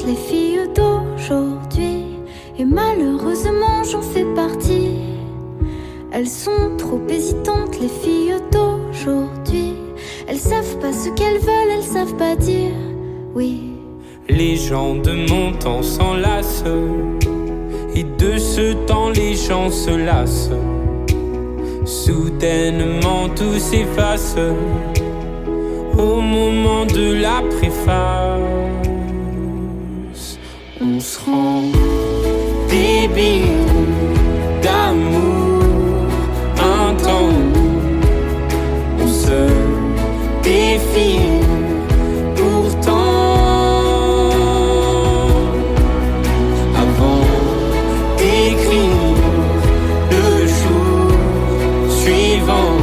les filles d'aujourd'hui. Et malheureusement j'en fais partie. Elles sont trop hésitantes les filles d'aujourd'hui. Elles savent pas ce qu'elles veulent, elles savent pas dire oui. Les gens de mon temps s'enlacent, et de ce temps les gens se lassent. Soudainement tout s'efface au moment de la préface. On se rend débile d'amour intense. On se défile pourtant. Avant d'écrire le jour suivant,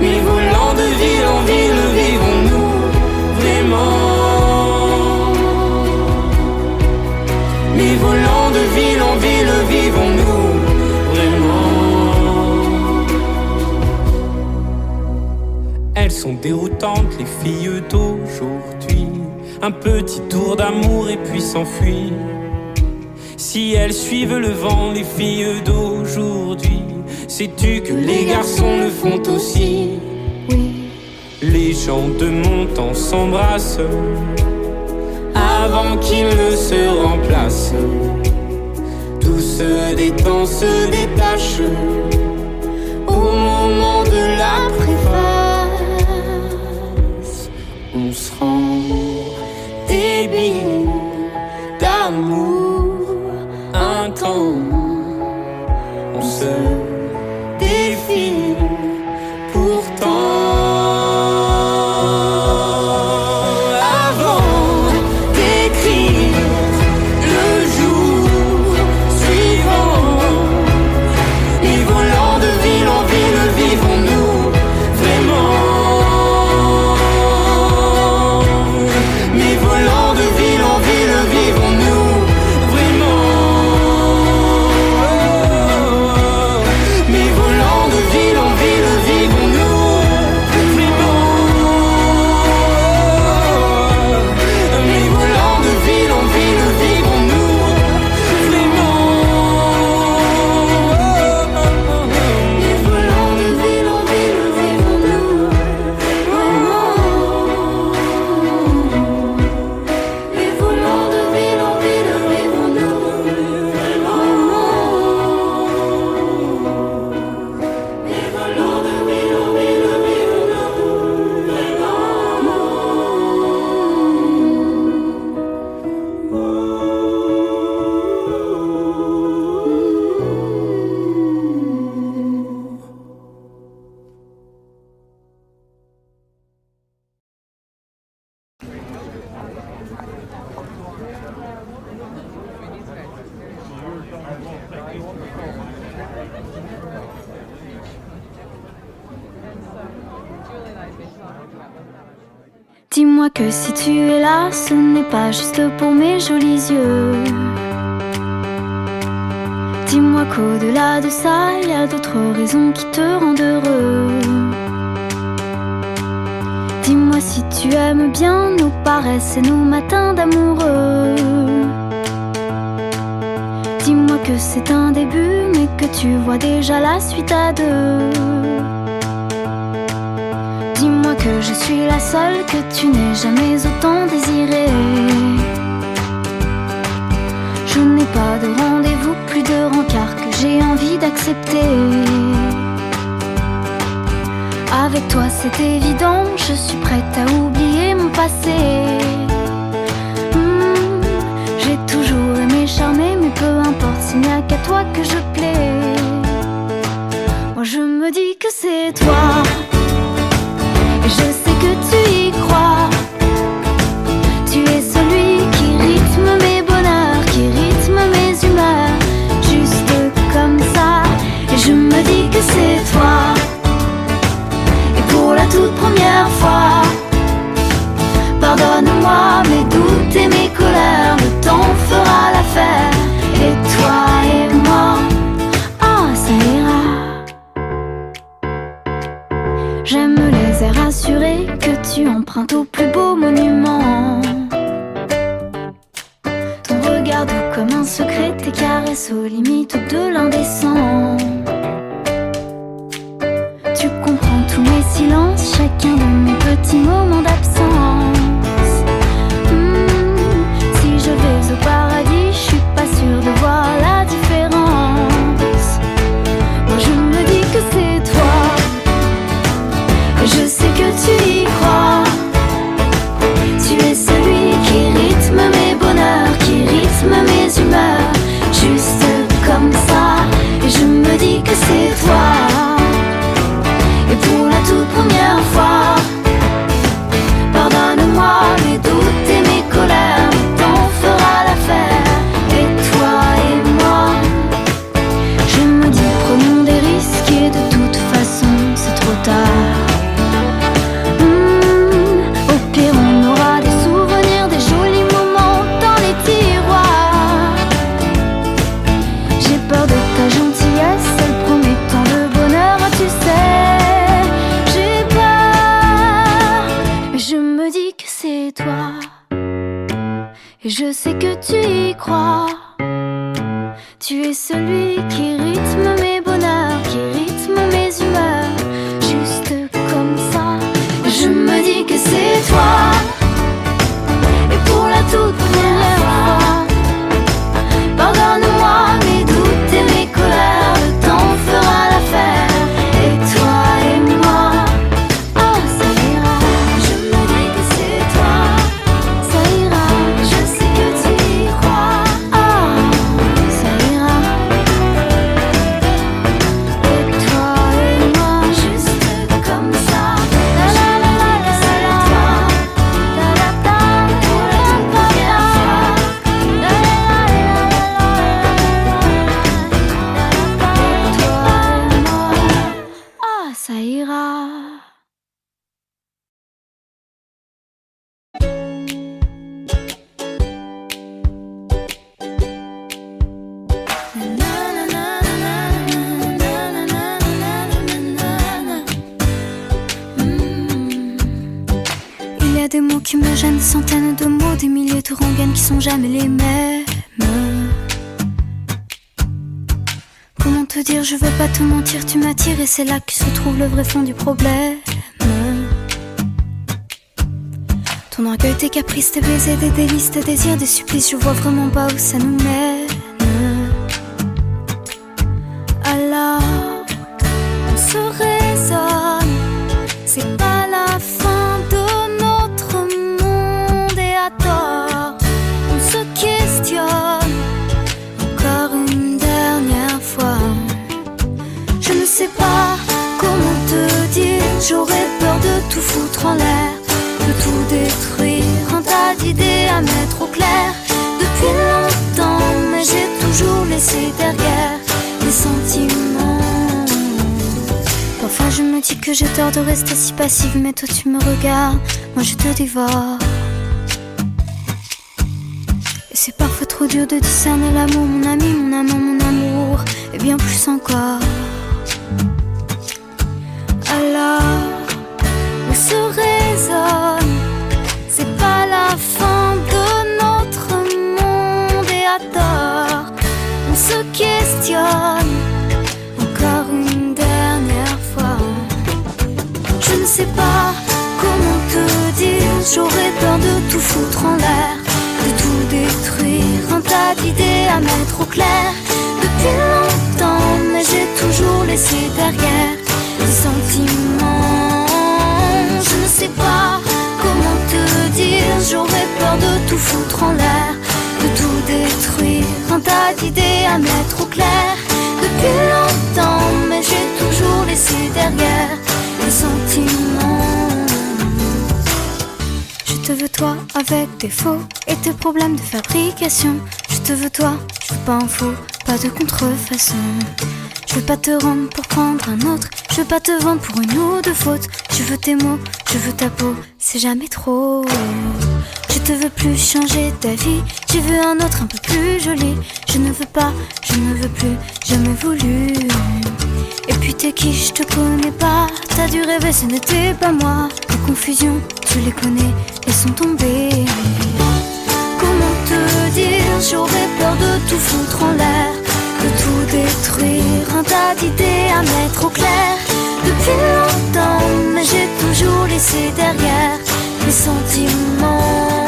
mais volant de ville en ville, vivons-nous vraiment? Mais volant de ville en ville, vivons-nous vraiment? Elles sont déroutantes, les filles d'aujourd'hui. Un petit tour d'amour et puis s'enfuir. Si elles suivent le vent, les filles d'aujourd'hui, sais-tu que les garçons le font aussi? Oui. Les gens de mon temps s'embrassent avant qu'ils ne se remplacent. Tout se détend, se détache au moment de la préface. On se rend débile d'amour intense. On se défile pourtant. Avant d'écrire le jour suivant, et volant de ville en ville, vivons-nous vraiment? Mais volant de ville en ville, vivons-nous vraiment? Mais volant de ville en ville, vivons-nous vraiment? Mais volant de ville en ville, vivons-nous vraiment? Mais volant de ville en ville, vivons-nous vraiment? Mais volant de ville en ville, vivons-nous vraiment? Mais volant de ville en ville, vivons-nous Dis-moi que si tu es là, ce n'est pas juste pour mes jolis yeux. Dis-moi qu'au-delà de ça, il y a d'autres raisons qui te rendent heureux. Dis-moi si tu aimes bien nos paresses et nos matins d'amoureux. Dis-moi que c'est un début, mais que tu vois déjà la suite à deux. Dis-moi que je suis la seule que tu n'aies jamais autant désirée. Je n'ai pas de rendez-vous, plus de rencard que j'ai envie d'accepter. Avec toi c'est évident, je suis prête à oublier mon passé. J'ai toujours aimé charmer, mais peu importe, s'il n'y a qu'à toi que je plais. Moi je me dis que c'est toi. Et je sais que tu y crois. Tu es celui qui rythme mes bonheurs, qui rythme mes humeurs, juste comme ça. Et je me dis que c'est toi. Et pour la toute première fois, pardonne-moi mes doutes et mes colères, le temps fera l'affaire. Et toi et moi, oh ça ira. J'aime les airs assurés que tu empruntes au plus beau monument. gardes comme un secret tes caresses aux limites de l'indécent. Tu comprends tous mes silences, chacun de mes petits moments d'absence. Si je vais au paradis, je suis pas sûre de voir la différence. Moi je me dis que c'est toi, et je sais que tu y crois. Tu es celui qui rythme mes bonheurs, qui rythme mes humeurs, juste comme ça. Et je me dis que c'est toi. Et pour la toute première fois, pardonne-moi mes doutes et mes colères, le temps fera l'affaire. Et toi et moi, je me dis prenons des risques et de toute façon c'est trop tard. Au pire on aura des souvenirs, des jolis moments dans les tiroirs. J'ai peur de ta gentillesse, elle promet tant de bonheur, tu sais. J'ai peur, mais je me dis que c'est toi. Et je sais que tu y crois. Tu es celui qui rythme mes bonheurs, qui rythme mes humeurs, juste comme ça. Je me dis que c'est toi. Et pour la toute première fois, pardonne-moi mes doutes et mes colères, le temps fera l'affaire. Et toi et moi, oh ça ira. Je me dis que c'est toi, ça ira. Je sais que tu y crois, oh ça ira. Et toi et moi, juste comme ça. La la la la la la la. La la la. Pour la toute première fois. La la la la la la. Et toi et moi, oh ça ira. Il y a des mots qui me gênent, des centaines de mots, des milliers de rengaines qui sont jamais les mêmes. Comment te dire, je veux pas te mentir, tu m'attires et c'est là que se trouve le vrai fond du problème. Ton orgueil, tes caprices, tes baisers, des délices, tes désirs, des supplices, je vois vraiment pas où ça nous mène. Alors, on se raisonne, c'est pas la fin de notre monde et à tort, on se questionne encore une dernière fois. Je ne sais pas comment te dire, j'aurais peur de tout foutre en l'air, de tout détruire, un tas d'idées à mettre au clair. Depuis longtemps, mais j'ai toujours laissé derrière les sentiments. Parfois je me dis que j'ai tort de rester si passive, mais toi tu me regardes, moi je te dévore. Et c'est parfois trop dur de discerner l'amour, mon ami, mon amant, mon amour, et bien plus encore. Alors, on se raisonne, c'est pas la fin de notre monde et à tort, on se questionne encore une dernière fois. Je ne sais pas comment te dire, j'aurais peur de tout foutre en l'air, de tout détruire, un tas d'idées à mettre au clair. Depuis longtemps, mais j'ai toujours laissé derrière les sentiments. Je ne sais pas comment te dire, j'aurais peur de tout foutre en l'air, de tout détruire, un tas d'idées à mettre au clair. Depuis longtemps, mais j'ai toujours laissé derrière les sentiments. Je te veux toi avec défaut et tes problèmes de fabrication. Je te veux toi, je veux pas un faux, pas de contrefaçon. Je veux pas te rendre pour prendre un autre, je veux pas te vendre pour une ou deux fautes. Je veux tes mots, je veux ta peau, c'est jamais trop. Je te veux plus changer ta vie, je veux un autre un peu plus joli. Je ne veux pas, je ne veux plus, jamais voulu. Et puis t'es qui, je te connais pas, t'as dû rêver, ce n'était pas moi. Les confusions, tu les connais, laissons tomber. Comment te dire, j'aurais peur de tout foutre en l'air, de tout détruire, un tas d'idées à mettre au clair. Depuis longtemps, mais j'ai toujours laissé derrière mes sentiments.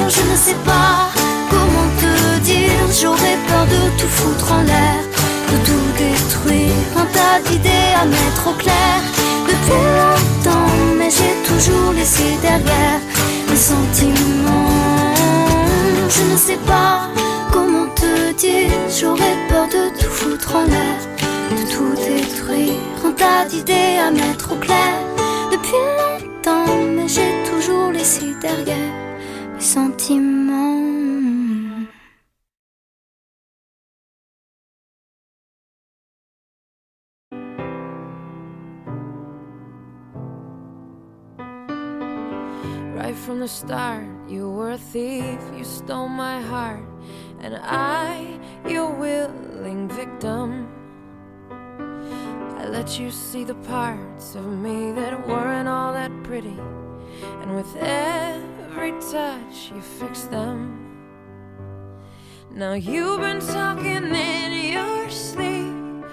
Je ne sais pas comment te dire, j'aurais peur de tout foutre en l'air, de tout détruire, un tas d'idées à mettre au clair. Depuis longtemps, mais j'ai toujours laissé derrière mes sentiments. Je ne sais pas comment te dire, j'aurais peur de tout foutre en l'air, de tout détruire, un tas d'idées à mettre au clair. Depuis longtemps, mais j'ai toujours laissé derrière mes sentiments. Right from the start, you were a thief, you stole my heart, and I, your willing victim. I let you see the parts of me that weren't all that pretty, and with every touch you fixed them. Now you've been talking in your sleep,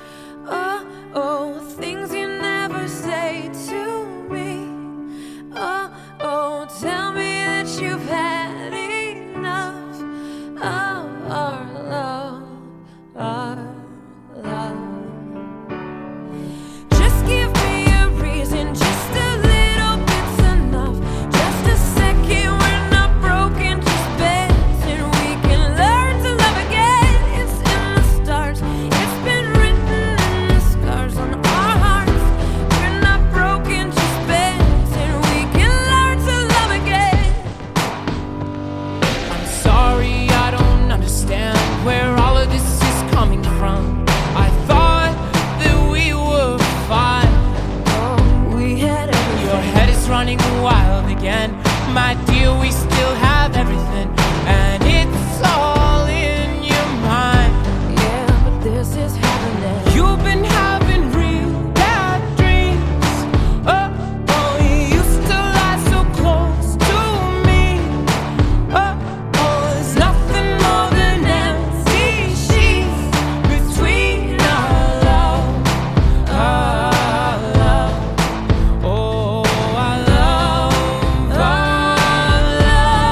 oh, oh, things you never say to me. Oh, oh, tell me that you've had enough of our love, our love. Just give me a reason, just a little bit's enough. Just a second, we're not broken, just bends, and we can learn to love again. It's in the stars, it's been written in the scars on our hearts. We're not broken, just bends, and we can learn to love again. I'm sorry, I don't understand where all of this is coming from. I thought that we were fine. Oh, we had everything. Your head is running wild again. My dear, we still have everything, and it's all in your mind. Yeah, but this is happening. You've been having real bad dreams. Oh, oh, you used to lie so close to me. Oh, oh, there's nothing more than empty sheets between our love, our love. Oh, our love, our love.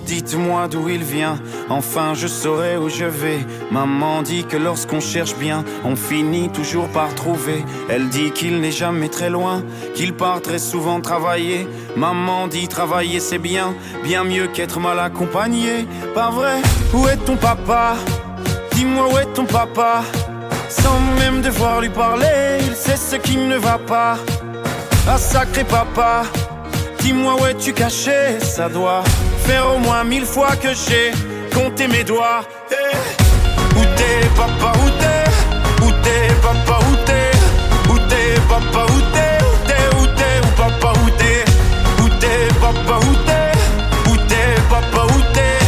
Dites-moi d'où il vient, enfin je saurai où je vais. Maman dit que lorsqu'on cherche bien, on finit toujours par trouver. Elle dit qu'il n'est jamais très loin, qu'il part très souvent travailler. Maman dit travailler c'est bien, bien mieux qu'être mal accompagné. Pas vrai? Où est ton papa? Dis-moi où est ton papa? Sans même devoir lui parler, il sait ce qui ne va pas. Ah sacré papa, dis-moi où es-tu caché? Ça doit faire au moins 1000 fois que j'ai compté mes doigts. Hey. Où t'es papa, où t'es? Où t'es papa, où t'es? Où t'es papa, où t'es? Où t'es, où t'es, où papa, où t'es? Où t'es papa, où t'es? Où t'es papa, où t'es?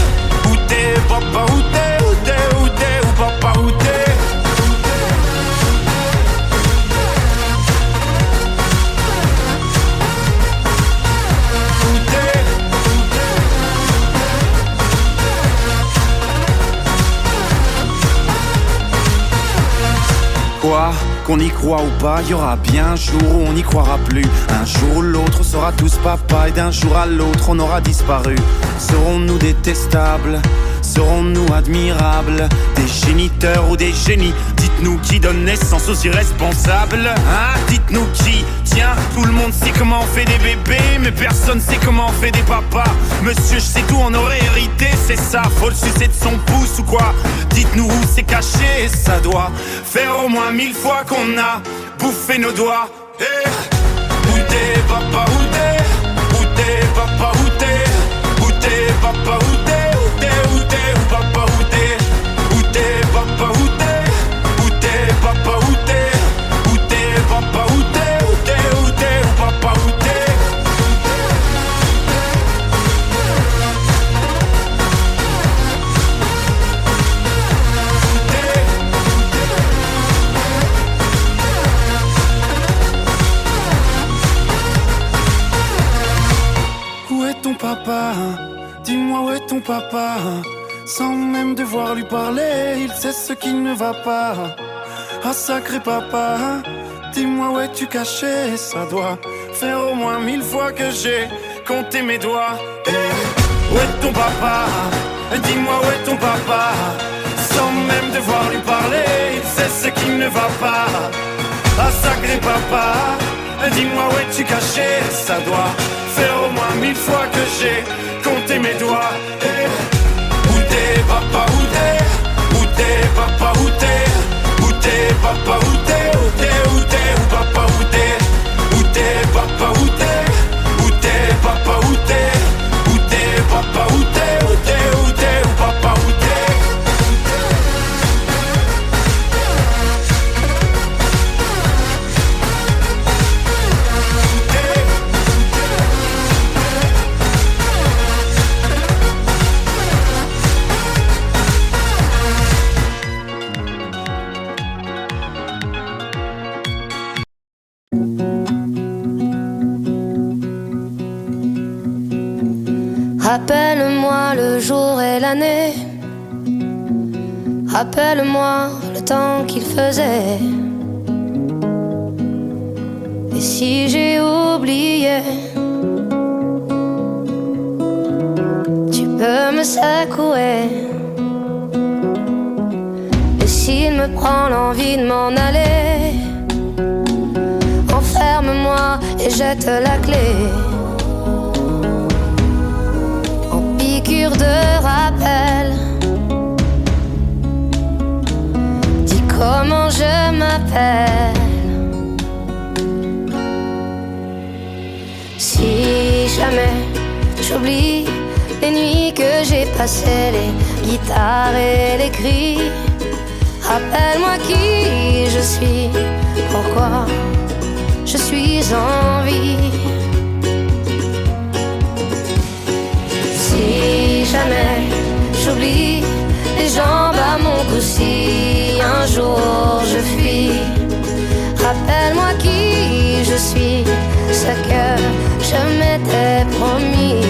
Où t'es papa, où t'es? Où t'es, où t'es, où papa, où t'es? Quoi, qu'on y croit ou pas, y aura bien un jour où on n'y croira plus. Un jour ou l'autre on sera tous papa et d'un jour à l'autre on aura disparu. Serons-nous détestables? Serons-nous admirables? Des géniteurs ou des génies? Dites-nous qui donne naissance aux irresponsables, hein? Dites-nous qui? Tiens, tout le monde sait comment on fait des bébés, mais personne sait comment on fait des papas. Monsieur, je sais tout, on aurait hérité, c'est ça. Faut le sucer de son pouce ou quoi? Dites-nous où c'est caché, ça doit faire au moins 1000 fois qu'on a bouffé nos doigts. Hey. Où t'es papa, où t'es? Où t'es papa, où t'es? Où t'es papa, où t'es? Où t'es, où t'es, où papa, où t'es? Où t'es papa, où t'es? Où t'es papa, où t'es? Où t'es papa, où t'es? Où t'es, où t'es, où papa, où t'es? Où est ton papa? Dis-moi où est ton papa? Sans même devoir lui parler, il sait ce qui ne va pas. Ah sacré papa, dis-moi où es-tu caché? Ça doit faire au moins 1000 fois que j'ai compté mes doigts. Hey. Où est ton papa? Dis-moi où est ton papa? Sans même devoir lui parler, il sait ce qui ne va pas. Ah sacré papa, dis-moi où es-tu caché? Ça doit faire au moins 1000 fois que j'ai compté mes doigts. Hey. Où t'es papa, où t'es? Où t'es papa, où t'es? Où t'es papa, où t'es? Où t'es, où t'es, où papa, où t'es? Où t'es papa, où t'es? Où t'es papa, où t'es? Où t'es papa, où t'es? Où t'es, où t'es, où papa, où t'es? Rappelle-moi le jour et l'année. Rappelle-moi le temps qu'il faisait. Et si j'ai oublié, tu peux me secouer. Et s'il me prend l'envie de m'en aller, enferme-moi et jette la clé. De rappel, dis comment je m'appelle. Si jamais j'oublie les nuits que j'ai passées, les guitares et les cris, rappelle-moi qui je suis, pourquoi je suis en vie. Si jamais j'oublie les jambes à mon cou, si un jour je fuis, rappelle-moi qui je suis, ce que je m'étais promis.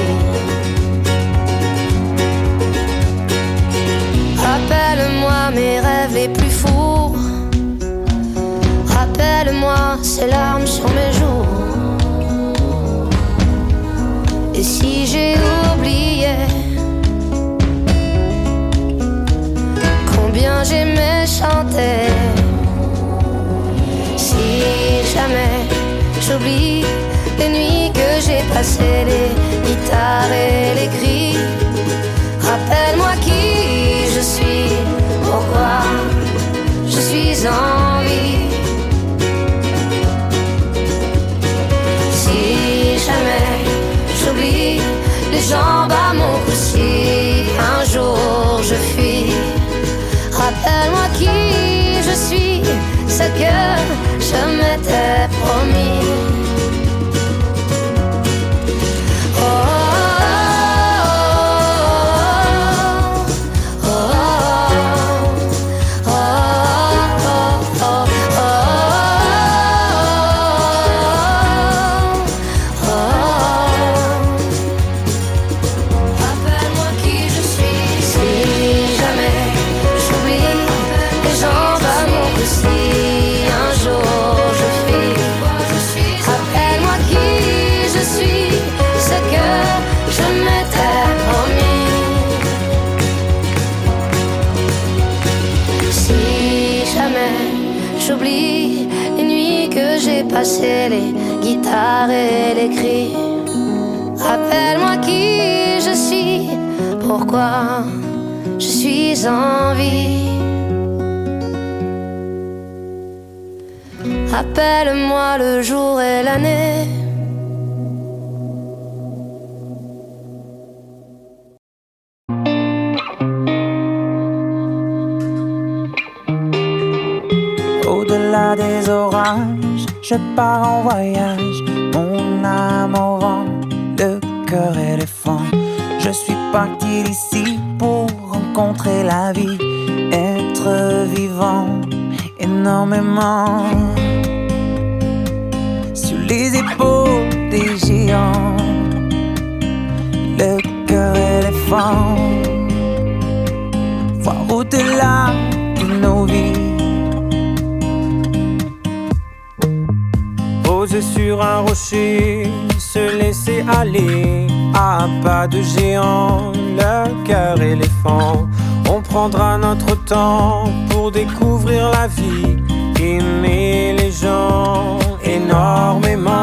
Rappelle-moi mes rêves les plus fous, rappelle-moi ces larmes sur mes joues. Et si j'ai oublié, me chanter. Si jamais j'oublie les nuits que j'ai passées, les guitares et les cris, rappelle-moi qui je suis, pourquoi je suis en vie. Si jamais j'oublie les jambes à mon cou, si un jour je fuis, rappelle-moi qui je suis, ce que je m'étais promis. J'oublie les nuits que j'ai passées, les guitares et les cris. Rappelle-moi qui je suis, pourquoi je suis en vie. Rappelle-moi le jour et l'année. Au-delà des orages, je pars en voyage, mon âme au vent, le cœur éléphant. Je suis parti d'ici pour rencontrer la vie, être vivant énormément. Sur les épaules des géants, le cœur éléphant. Voir au-delà de nos vies. Poser sur un rocher, se laisser aller à pas de géant, le cœur éléphant. On prendra notre temps pour découvrir la vie, aimer les gens énormément.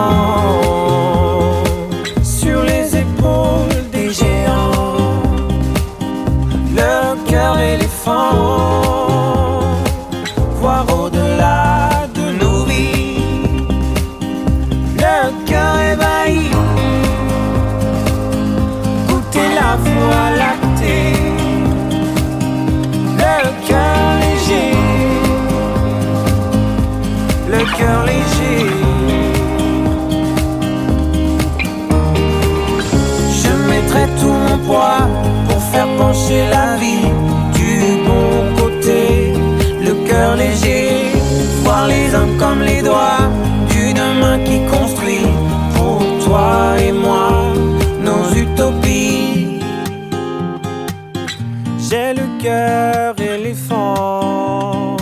Sur les épaules des géants, le cœur éléphant. Voir au-delà de nos vies, le cœur ébahi. Goûter la voie lactée, le cœur léger, le cœur léger. Je mettrai tout mon poids pour faire pencher la vie du bon côté, le cœur léger. Voir les hommes comme les doigts d'une main qui construit pour toi et moi nos utopies. J'ai le cœur éléphant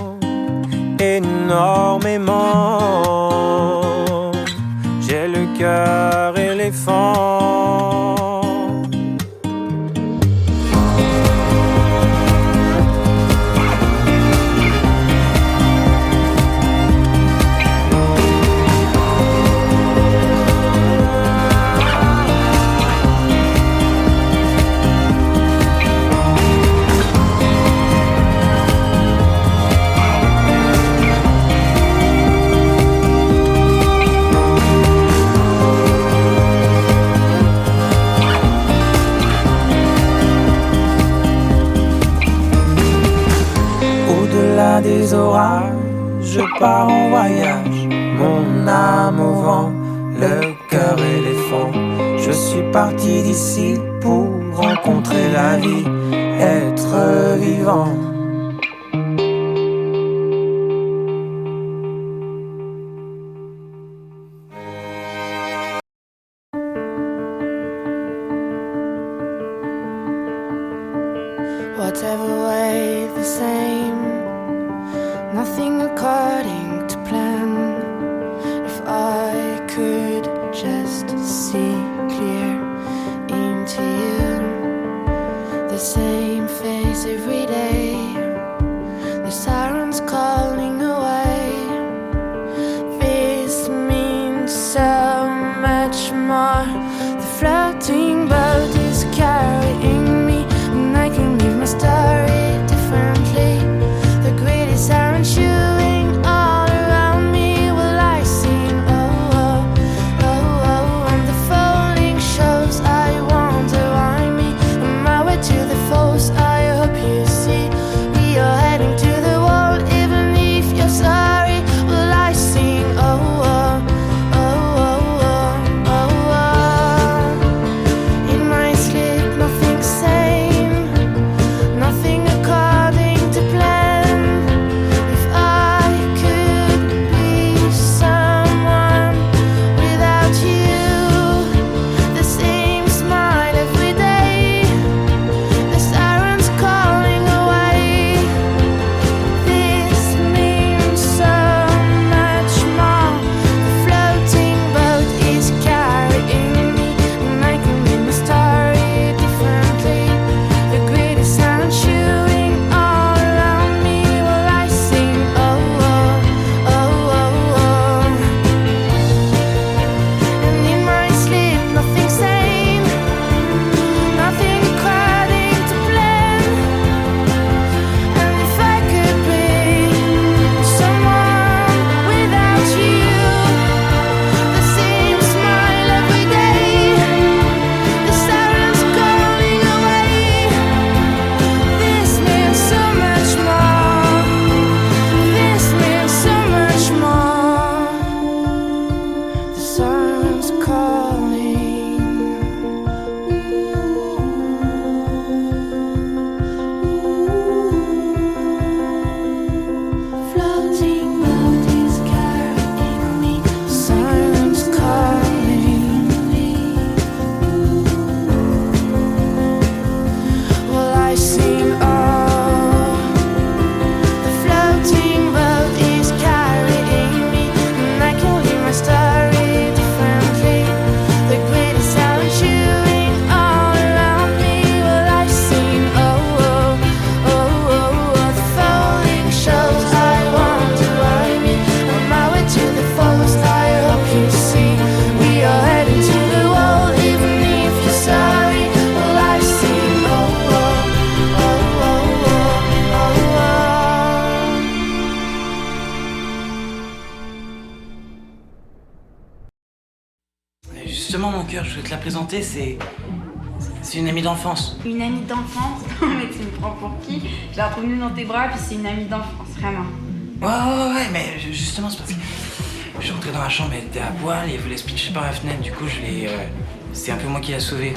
énormément. J'ai le cœur éléphant. Au-delà des orages, je pars en voyage, mon âme au vent, le cœur éléphant. Je suis parti d'ici pour rencontrer la vie, être vivant. Whatever way, the same. Nothing according to plan. If I could just see clear into you, the same face every day, the siren The floating boat is carrying me, and I can leave my story differently. The greedy siren chewing all around me. Will I sing? Oh, oh, oh, oh. And the falling shows, I wonder why me. On my way to the falls, I hope you see. We are heading to the wall, even if you're sorry. Will I sing? Oh, oh, oh, oh, oh, oh, oh. In my sleep, nothing sane, nothing according to plan. If I could be someone without you, the same smile every day, the sirens calling away. This means so much more. The floating boat is carrying me, and I can read my story differently. The greedy sound chewing all around me. Will I sing? Oh, oh, oh, oh, oh. And in my sleep, nothing sane, nothing according to plan. And if I could be someone without you, the same smile every day, the sirens calling away. This means so much more. This means so much more. The sirens calling. Floating boat is carrying me. Sirens calling me. Will I sing? Oh, the floating boat is carrying me, and I can read my story differently. The greedy sound chewing all around me. Will I sing? Oh, oh, oh, oh, oh. The falling shows, I wonder why me. On my way to the falls, I hope you see. We are heading to the wall, even if you're sorry. Will I sing? Oh, oh, oh, oh, oh, oh, oh. Justement, mon cœur, je voulais te la présenter, c'est une amie d'enfance. Une amie d'enfance? Non mais tu me prends pour qui? Je la retrouve nue dans tes bras puis c'est une amie d'enfance, vraiment. Ouais, mais justement, c'est parce que je suis rentré dans la chambre, elle était à poil et elle voulait se pitcher par la fenêtre, du coup, c'est un peu moi qui l'ai sauvée.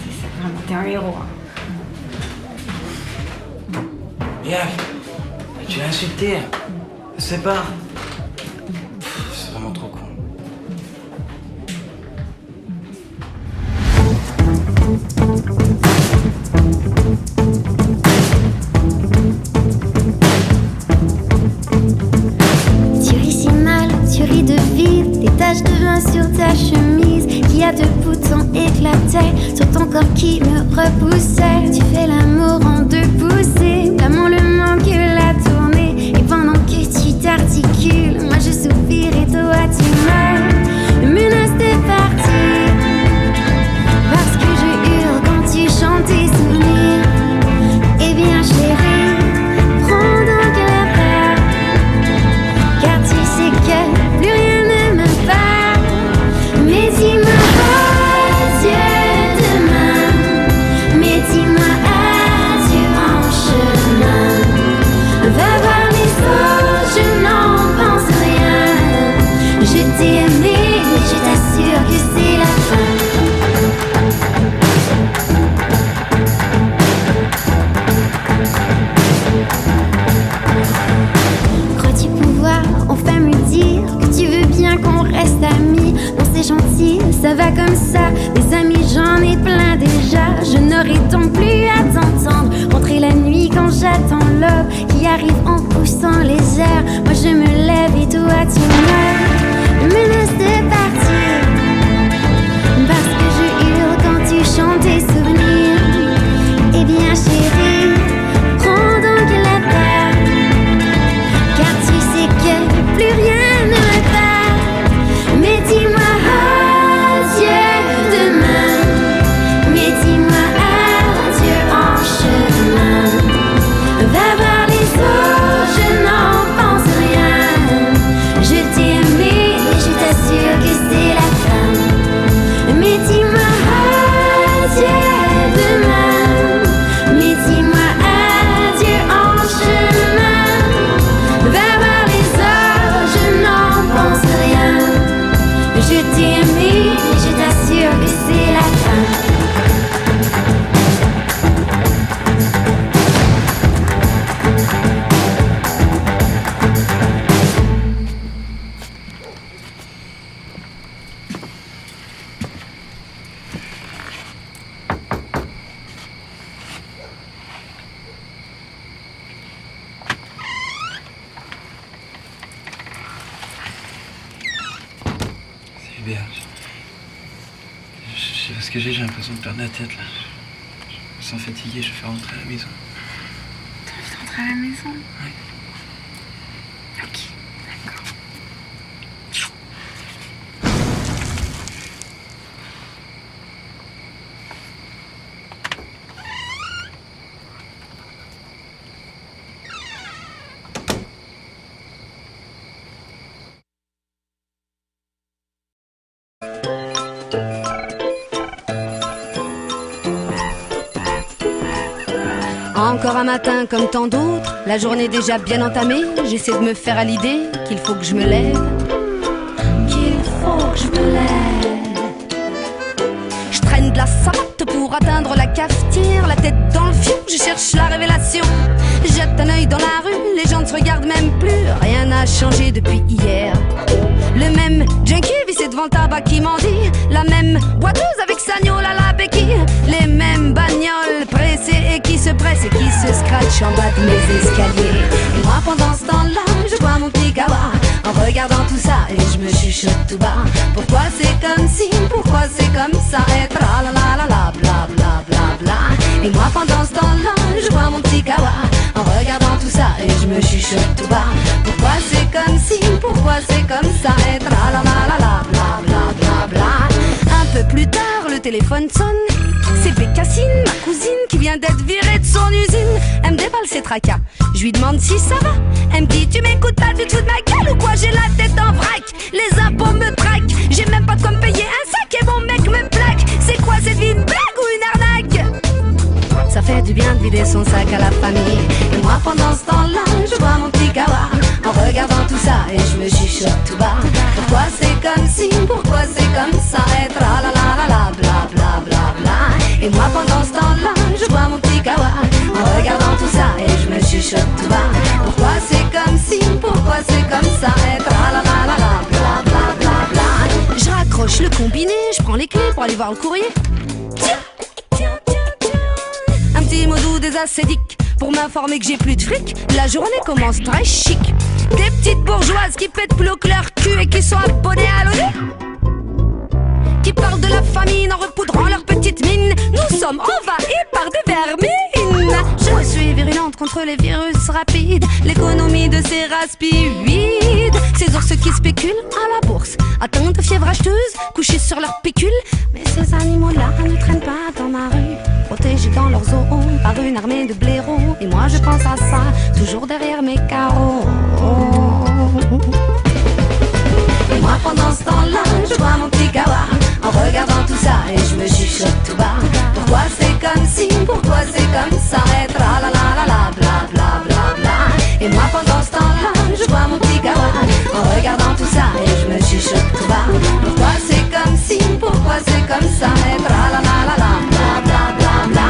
C'est ça, vraiment, t'es un héros. Hein. Regarde, tu l'as insulté, c'est pas. C'est vraiment trop con. Tu ris si mal, tu ris de vide, des taches de vin sur ta chemise, qui a deux boutons éclatés sur ton corps qui me repoussait. Tu fais l'amour en deux poussées, l'amour le manque la tournée, et pendant que tu t'articules, moi je soupire et toi tu meurs. Me menace de partir, parce que je hurle quand tu chantes tes souvenirs. Eh bien chérie, prends donc la part, car tu sais que plus rien ne me parle. Mais dis-moi adieu demain, mais dis-moi adieu en chemin. Va voir les autres, je n'en pense rien. Je t'ai aimé, mais je t'assure que c'est la fin. Crois-tu pouvoir enfin me dire que tu veux bien qu'on reste amis? Non, c'est gentil, ça va comme ça. Des amis, j'en ai plein déjà. Je n'aurai donc plus à t'entendre rentrer la nuit quand j'attends l'aube qui arrive en poussant les airs. Moi je me lève et toi tu meurs. Me laisse de partir, parce que je hurle quand tu chantes tes souvenirs. Eh bien chérie, prends donc la terre, car tu sais que plus rien ne me parle. Mais dis-moi adieu demain. sais pas ce que j'ai l'impression de perdre la tête là. Je me sens fatigué, je vais faire rentrer à la maison. T'as envie de rentrer à la maison? Ouais. Ok, d'accord. Encore un matin comme tant d'autres, la journée déjà bien entamée, j'essaie de me faire à l'idée qu'il faut que je me lève. Qu'il faut que je me lève. Je traîne de la savate pour atteindre la cafetière, la tête dans le fion, je cherche la révélation. Jette un œil dans la rue, les gens ne se regardent même plus, rien n'a changé depuis hier. Le même junkie vissé devant le tabac qui m'en dit, la même boiteuse avec sa gnôle à la béquille, les mêmes bagnoles pressées et qui se pressent et qui se scratchent en bas de mes escaliers. Et moi pendant ce temps-là, je bois mon petit kawa en regardant tout ça et je me chuchote tout bas. Pourquoi c'est comme si, pourquoi c'est comme ça, et tra la la la la bla bla bla bla. Et moi pendant ce temps-là, je bois mon petit kawa en regardant tout ça et je me chuchote tout bas. Pourquoi c'est comme si, pourquoi c'est comme ça, et tra la la la la bla bla bla bla. Un peu plus tard, le téléphone sonne. C'est Bécassine, ma cousine, qui vient d'être virée de son usine. Elle me déballe ses tracas, je lui demande si ça va. Elle me dit, tu m'écoutes pas, tu te fous de ma gueule ou quoi? J'ai la tête en vrac, les impôts me traquent. J'ai même pas de quoi me payer un sac et mon mec me plaque. C'est quoi cette vie, une blague ou une arnaque? Ça fait du bien de vider son sac à la famille. Et moi pendant ce temps-là, je bois mon petit kawa en regardant tout ça et je me chuchote tout bas. Pourquoi c'est comme si, pourquoi c'est comme ça, et tra la la la la bla bla bla bla. Et moi pendant ce temps-là, je bois mon petit kawa en regardant tout ça et je me chuchote tout bas. Pourquoi c'est comme si, pourquoi c'est comme ça, et tra la la la la bla bla bla bla. Je raccroche le combiné, je prends les clés pour aller voir le courrier. Un petit mot doux des acédiques pour m'informer que j'ai plus de fric. La journée commence très chic. Des petites bourgeoises qui pètent plus haut que leur cul et qui sont abonnées à l'ONU, qui parlent de la famine en repoudrant leurs petites mines. Nous sommes envahis par des vermines. Je suis virulente contre les virus rapides, l'économie de ces raspides, ces ours qui spéculent à la bourse, atteints de fièvre acheteuse, couchés sur leurs pécules. Mais ces animaux-là ne traînent pas dans ma rue, protégés dans leurs os par une armée de blaireaux. Et moi je pense à ça, toujours derrière mes carreaux. Et moi pendant ce temps-là, je bois mon petit kawa en regardant tout ça et je me chuchote tout bas. Pourquoi c'est comme si, pourquoi c'est comme ça, et tra la la la la bla bla bla bla. Et moi pendant ce temps-là, je bois mon petit kawa en regardant tout ça et je me chuchote tout bas. Pourquoi c'est comme si, pourquoi c'est comme ça, et tra la la la la bla bla bla bla.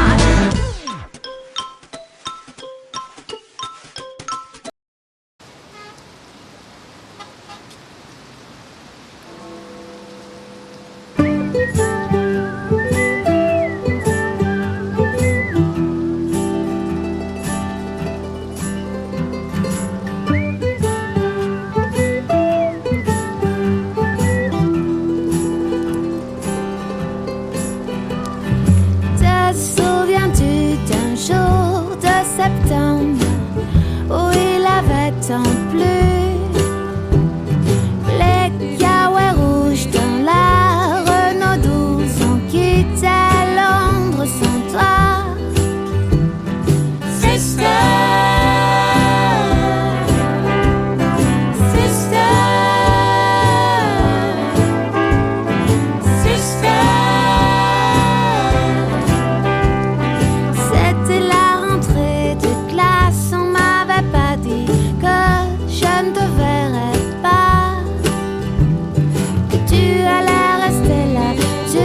Tu allais rester là, tu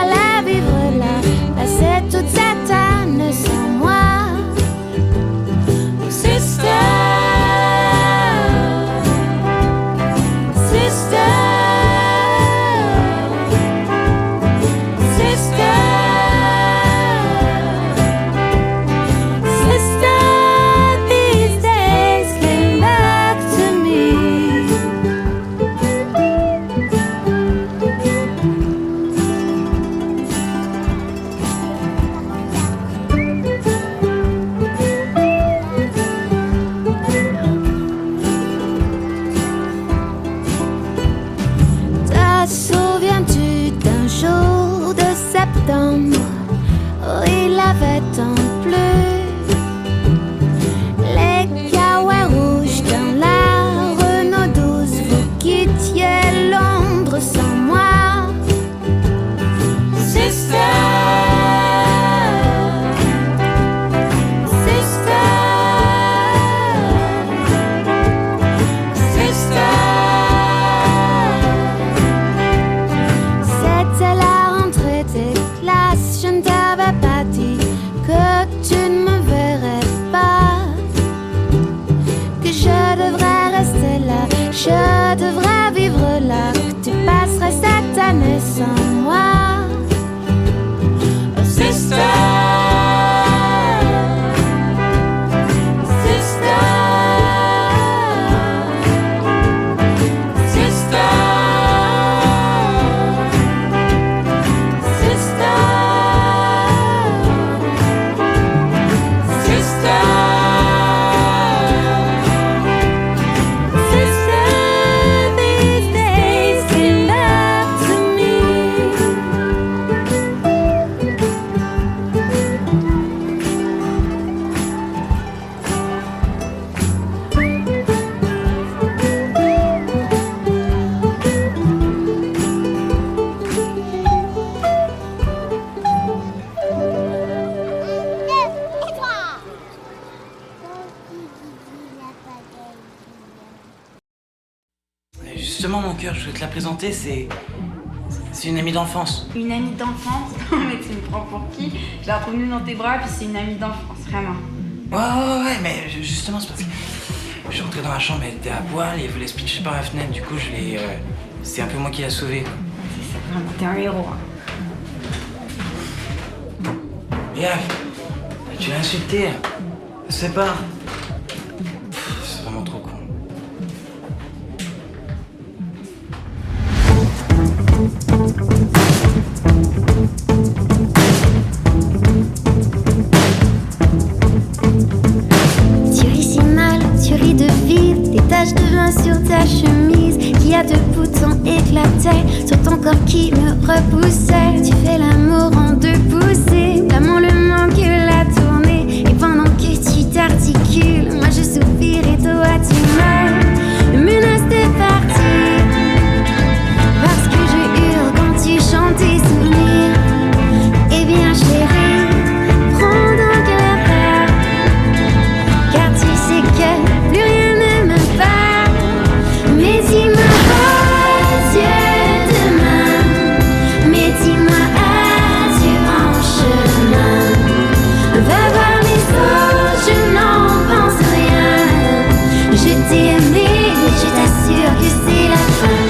allais vivre septembre, oh, il avait tant plu. Les caouets rouges dans la Renault 12, vous quittiez Londres sans moi. Sister, sister, sister. C'était la rentrée des classes, je ne t'avais pas dit que tu ne me verrais pas, que je devrais rester là, je devrais vivre là, que tu passerais cette année sans moi. Oh, sister, sister, sister, sister, sister, sister, these days came back to me. Justement, mon cœur, je voulais te la présenter, c'est une amie d'enfance. Une amie d'enfance? Non mais tu me prends pour qui? Je la retrouve nue dans tes bras puis c'est une amie d'enfance, vraiment. Ouais, mais justement, c'est parce que je suis rentré dans la chambre, elle était à poil et elle voulait se pitcher par la fenêtre, du coup, c'est un peu moi qui l'ai sauvée. C'est ça, vraiment, t'es un héros. Hein. Regarde, tu l'as insulté, c'est pas. C'est vraiment trop con. Tu ris si mal, tu ris de vide, des taches de vin sur ta chemise, qui a deux boutons éclatés sur ton corps qui me repoussait. Tu fais l'amour en deux poussées, l'amour le manque la tournée, et pendant que tu t'articules, moi je soupire et toi tu meurs. Me menace de partir, parce que je hurle quand tu chantes tes souvenirs. Eh bien chérie, prends donc la part, car tu sais que plus rien ne me parle. Mais dis-moi adieu demain, mais dis-moi adieu en chemin. Va voir les autres, je n'en pense rien. Je t'ai aimé, mais je t'assure que c'est la fin.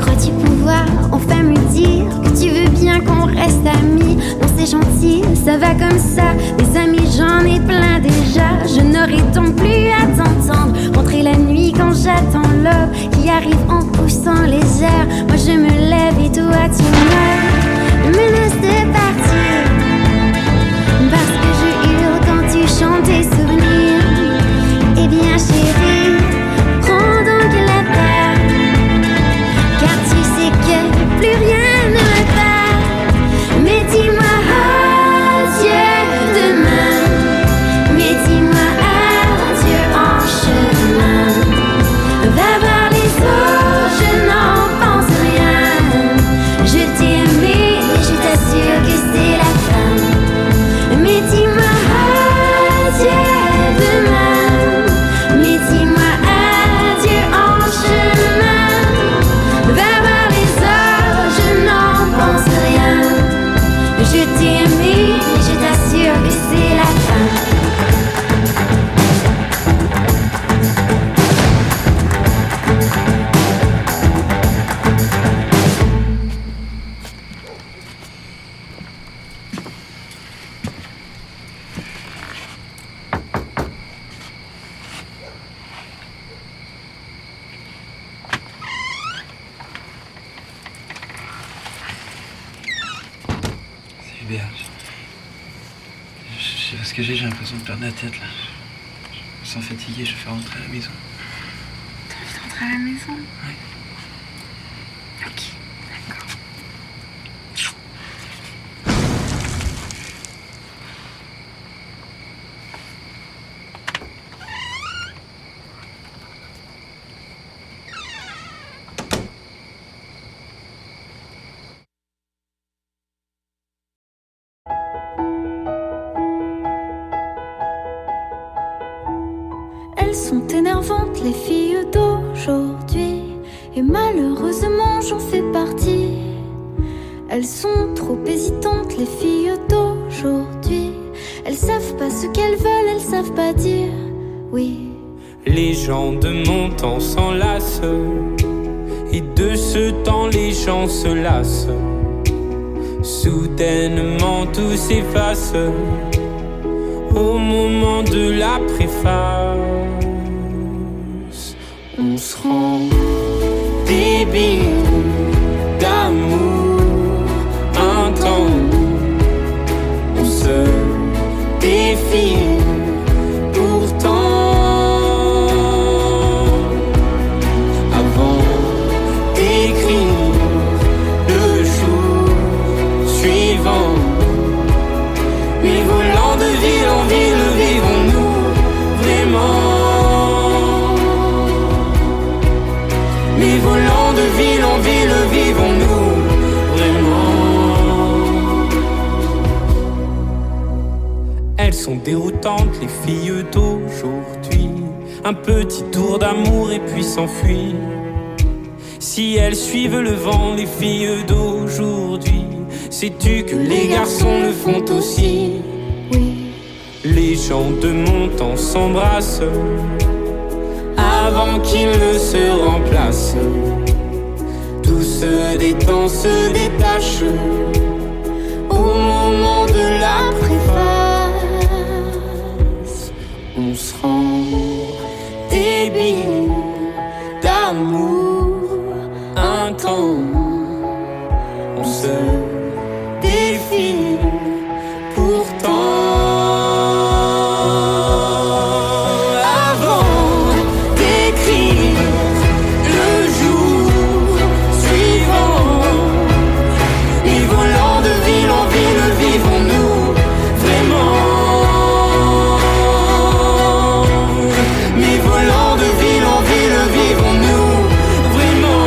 Crois-tu pouvoir enfin me dire que tu veux bien qu'on reste amis? Non, c'est gentil, ça va comme ça. Des amis, j'en ai plein déjà. Je n'aurai donc plus à t'entendre rentrer la nuit quand j'attends l'aube qui arrive en poussant les airs. Moi je me lève et toi tu meurs. Me menace de partir, parce que je hurle quand tu chantes tes souvenirs. Eh bien chérie, prends donc la terre, car tu sais que plus rien ne me parle. Mais dis-moi adieu demain, mais dis-moi adieu en chemin. Va voir les autres, je n'en pense rien. Je t'ai aimé, mais je t'assure que c'est la fin. Mais dis-moi adieu demain, mais dis-moi adieu en chemin. Va voir les autres, je n'en pense rien. Je t'ai aimé, mais je t'assure que c'est la fin. C'est Hubert. Je sais pas ce que j'ai l'impression de perdre la tête là. Je sens fatigué, je vais rentrer à la maison. T'as envie de rentrer à la maison? Ouais. Ok, d'accord. Elles sont énervantes, les filles d'aujourd'hui, et malheureusement j'en fais partie. Elles sont trop hésitantes, les filles d'aujourd'hui. Elles savent pas ce qu'elles veulent, elles savent pas dire oui. Les gens de mon temps s'enlacent, et de ce temps les gens se lassent. Soudainement tout s'efface au moment de la préface. On se rend débile d'amour intense. On se défile pourtant avant d'écrire le jour suivant. Mais volant de ville en ville, vivons-nous vraiment? Mais volant de ville en ville, vivons-nous vraiment? Elles sont déroutantes, les filles d'aujourd'hui. Un petit tour d'amour et puis s'enfuir. Si elles suivent le vent, les filles d'aujourd'hui, sais-tu que les garçons le font aussi? Oui. Les gens de mon temps s'embrassent avant qu'ils ne se remplacent. Tout se détend, se détache au moment de la préface. On se rend débile d'amour intense. On se défile pourtant avant d'écrire le jour suivant. Et volant de ville en ville, vivons-nous vraiment? Mais volant de ville en ville, vivons-nous vraiment?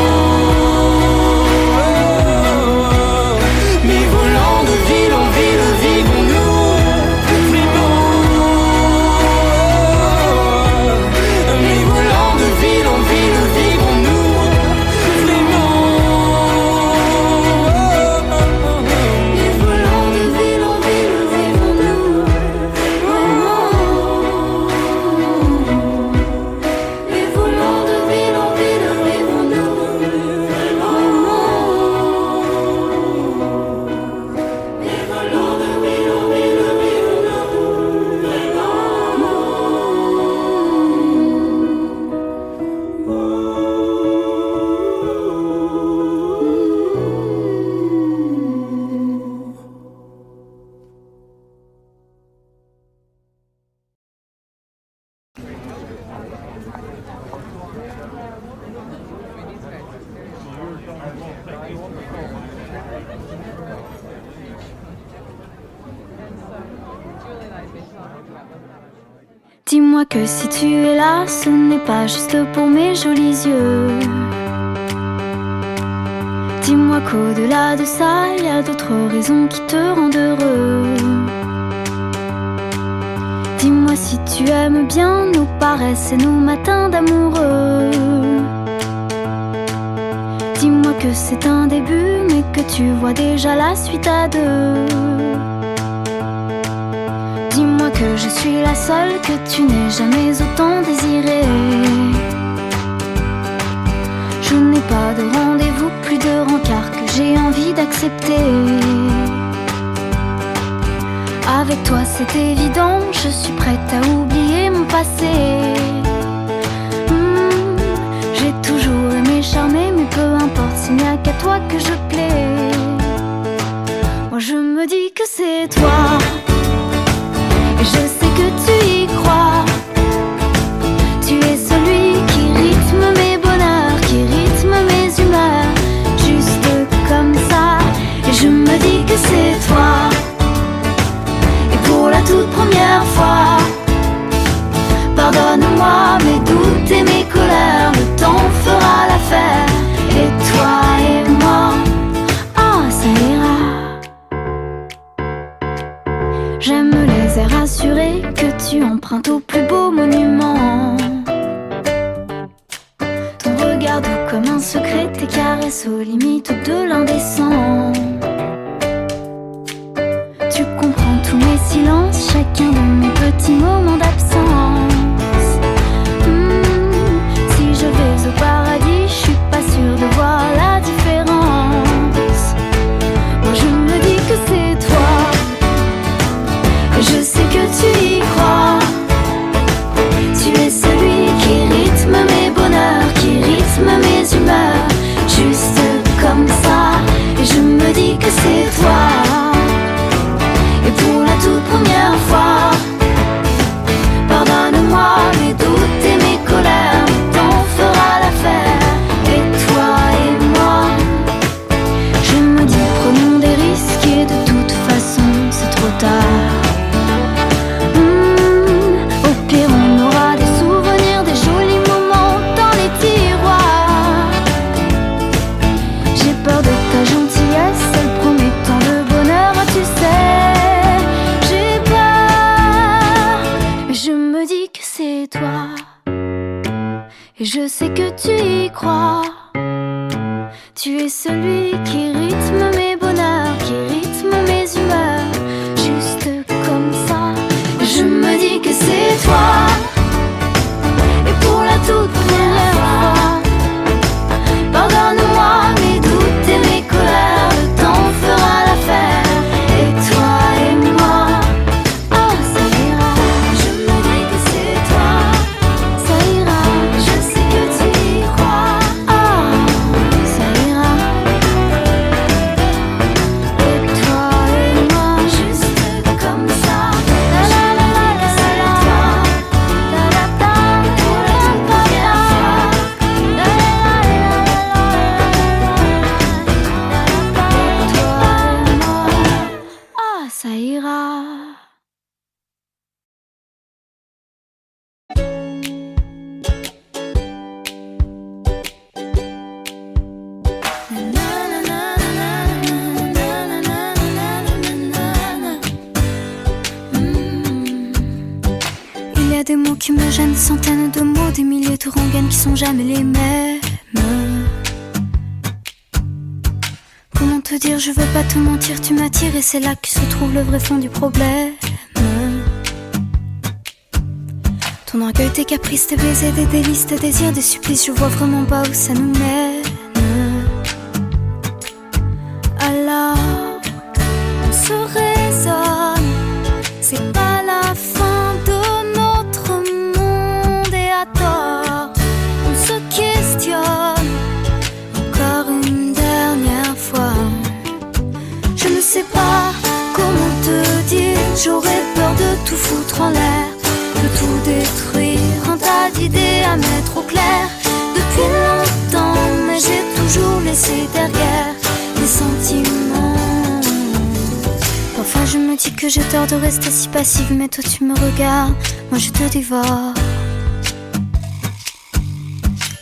Mais volant de ville en ville, vivons-nous vraiment? Mais volant de ville en ville, vivons-nous vraiment? Mais volant de ville en ville, vivons-nous vraiment? Mais volant de ville en ville, vivons-nous vraiment? Mais volant de ville en ville, vivons-nous Dis-moi que si tu es là, ce n'est pas juste pour mes jolis yeux. Dis-moi qu'au-delà de ça, il y a d'autres raisons qui te rendent heureux. Dis-moi si tu aimes bien nos paresses et nos matins d'amoureux. Dis-moi que c'est un début, mais que tu vois déjà la suite à deux. Dis-moi que je suis la seule que tu n'aies jamais autant désirée. Je n'ai pas de rendez-vous, plus de rencard que j'ai envie d'accepter. Avec toi c'est évident, je suis prête à oublier mon passé. J'ai toujours aimé charmer, mais peu importe, s'il n'y a qu'à toi que je plais. Moi je me dis que c'est toi, et je sais que tu y crois. comme un secret, tes caresses aux limites de l'indécent. Tu comprends tous mes silences, chacun de mes petits moments d'absence. Si je vais au paradis, je suis pas sûre de voir la différence. Moi je me dis que c'est toi, et je sais que tu y crois. Tu es celui qui rythme mes bonheurs, qui rythme mes humeurs, juste comme ça. Et je me dis que c'est toi. Et pour la toute première fois, pardonne-moi mes doutes et mes colères, le temps fera l'affaire. Et toi et moi, je me dis prenons des risques et de toute façon c'est trop tard. Au pire on aura des souvenirs, des jolis moments dans les tiroirs. J'ai peur de ta gentillesse, elle promet tant de bonheur, tu sais. J'ai peur, mais je me dis que c'est toi. Et je sais que tu y crois. Tu es celui qui rythme mes bonheurs, qui rythme mes humeurs, juste comme ça. Je me dis que c'est toi. Et pour la toute première fois, pardonne-moi mes doutes et mes colères, le temps fera l'affaire. Et toi et moi, oh ça ira. Je me dis que c'est toi, ça ira. Je sais que tu y crois, oh ça ira. Et toi et moi, juste comme ça. La la la la la la la. La la la. Pour la toute première fois. La la la la la la. Et toi et moi, oh ça ira. Il y a des mots qui me gênent, des centaines de mots, des milliers de rengaines qui sont jamais les mêmes. Comment te dire, je veux pas te mentir, tu m'attires et c'est là que se trouve le vrai fond du problème. Ton orgueil, tes caprices, tes baisers, des délices, tes désirs, des supplices, je vois vraiment pas où ça nous mène. Alors, on se raisonne, c'est pas la fin de notre monde et à tort, on se questionne encore une dernière fois. Je ne sais pas comment te dire, j'aurais peur de tout foutre en l'air, de tout détruire, un tas d'idées à mettre au clair. Depuis longtemps, mais j'ai toujours laissé derrière mes sentiments. Parfois je me dis que j'ai tort de rester si passive, mais toi tu me regardes, moi je te dévore.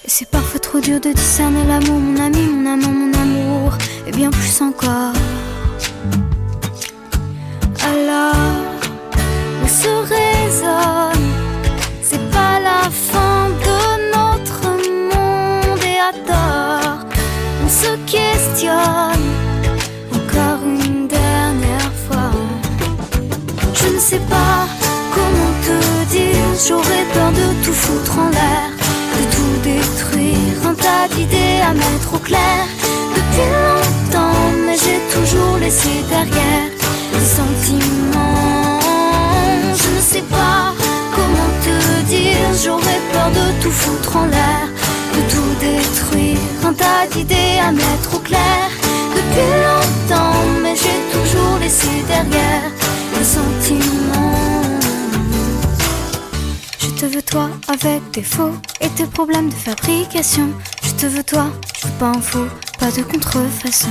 Et c'est parfois trop dur de discerner l'amour, mon ami, mon amant, mon amour, et bien plus encore. Alors, on se raisonne, c'est pas la fin de notre monde et à tort, on se questionne encore une dernière fois. Je ne sais pas comment te dire, j'aurais peur de tout foutre en l'air, de tout détruire, un tas d'idées à mettre au clair. Depuis longtemps, mais j'ai toujours laissé derrière les sentiments. Je ne sais pas comment te dire, j'aurais peur de tout foutre en l'air, de tout détruire, un tas d'idées à mettre au clair. Depuis longtemps, mais j'ai toujours laissé derrière les sentiments. Je te veux toi avec tes faux et tes problèmes de fabrication. Je te veux toi, je veux pas un faux, pas de contrefaçon.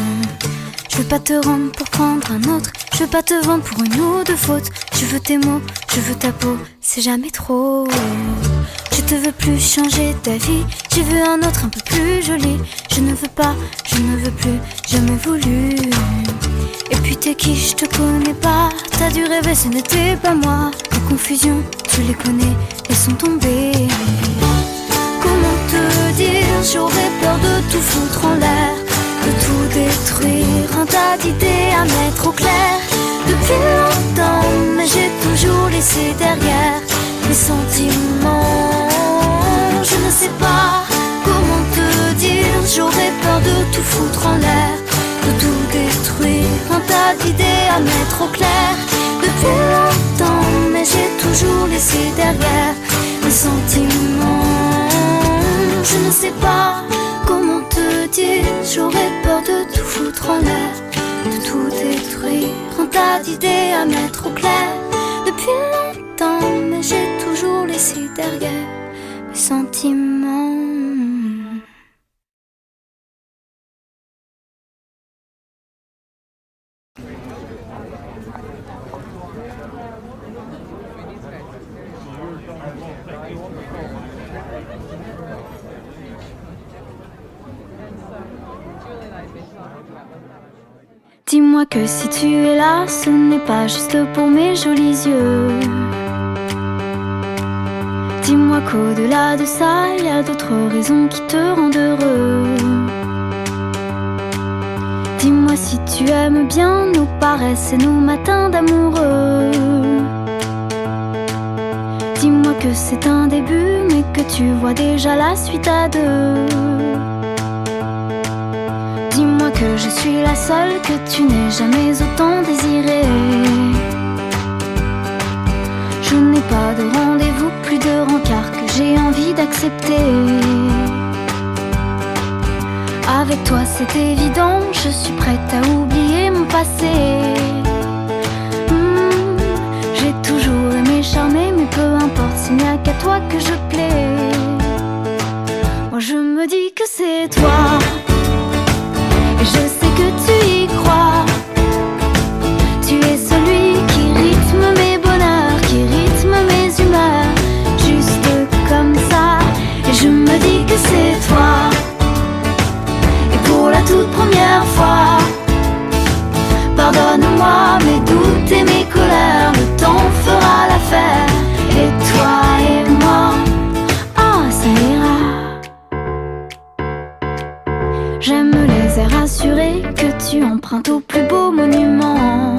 Je veux pas te rendre pour prendre un autre, je veux pas te vendre pour une ou deux fautes. Je veux tes mots, je veux ta peau, c'est jamais trop. Je te veux plus changer ta vie, je veux un autre un peu plus joli. Je ne veux pas, je ne veux plus, jamais voulu. Et puis t'es qui, je te connais pas, t'as dû rêver, ce n'était pas moi. Les confusions, tu les connais, elles sont tombées. Comment te dire, j'aurais peur de foutre en l'air, de tout détruire, un tas d'idées à mettre au clair. Depuis longtemps, mais j'ai toujours laissé derrière mes sentiments. Je ne sais pas comment te dire, j'aurais peur de tout foutre en l'air, de tout détruire, un tas d'idées à mettre au clair. Depuis longtemps, mais j'ai toujours laissé derrière mes sentiments. Je ne sais pas comment te dire, j'aurais peur de tout foutre en l'air, de tout détruire, un tas d'idées à mettre au clair. Depuis longtemps, mais j'ai toujours laissé derrière mes sentiments. Dis-moi que si tu es là, ce n'est pas juste pour mes jolis yeux. Dis-moi qu'au-delà de ça, il y a d'autres raisons qui te rendent heureux. Dis-moi si tu aimes bien nos paresses et nos matins d'amoureux. Dis-moi que c'est un début, mais que tu vois déjà la suite à deux. Dis-moi que je suis la seule que tu n'aies jamais autant désirée. Je n'ai pas de rendez-vous, plus de rencard que j'ai envie d'accepter. Avec toi c'est évident, je suis prête à oublier mon passé. J'ai toujours aimé charmer, mais peu importe s'il n'y a qu'à toi que je plais. Moi je me dis que c'est toi, et je sais que tu y crois. Tu es celui qui rythme mes bonheurs, qui rythme mes humeurs, juste comme ça. Et je me dis que c'est toi. Et pour la toute première fois, pardonne-moi mes doutes et mes colères, le temps fera l'affaire. Et toi et moi, oh ça ira. J'aime les airs assurés que tu empruntes au plus beau monument.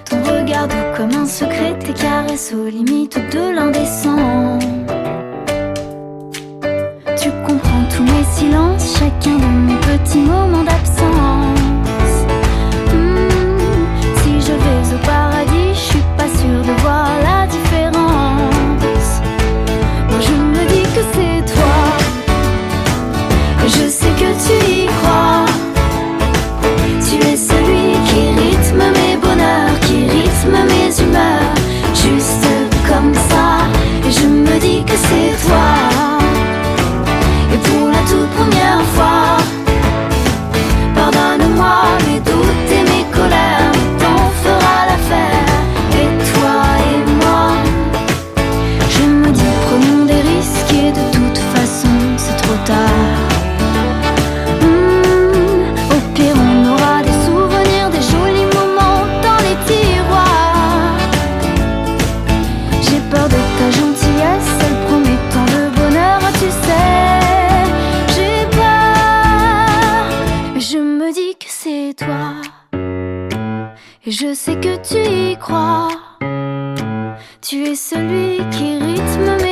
Ton regard doux comme un secret, tes caresses aux limites de l'indécent. Tu comprends tous mes silences, chacun de mes petits moments d'absence. Si je vais au paradis, je suis pas sûre de voir la différence. Moi je me dis que c'est toi, et je sais que tu y crois. Tu es celui qui rythme mes bonheurs, qui rythme mes humeurs, juste comme ça. Et je me dis que c'est toi. Et pour la toute première fois, pardonne-moi mes doutes et mes colères, le temps fera l'affaire. Et toi et moi, je me dis prenons des risques, et de toute façon c'est trop tard. Au pire on aura des souvenirs, des jolis moments dans les tiroirs. J'ai peur de ta gentillesse, elle promet tant de bonheur, tu sais. J'ai peur, mais je me dis que c'est toi. Et je sais que tu y crois. Tu es celui qui rythme mes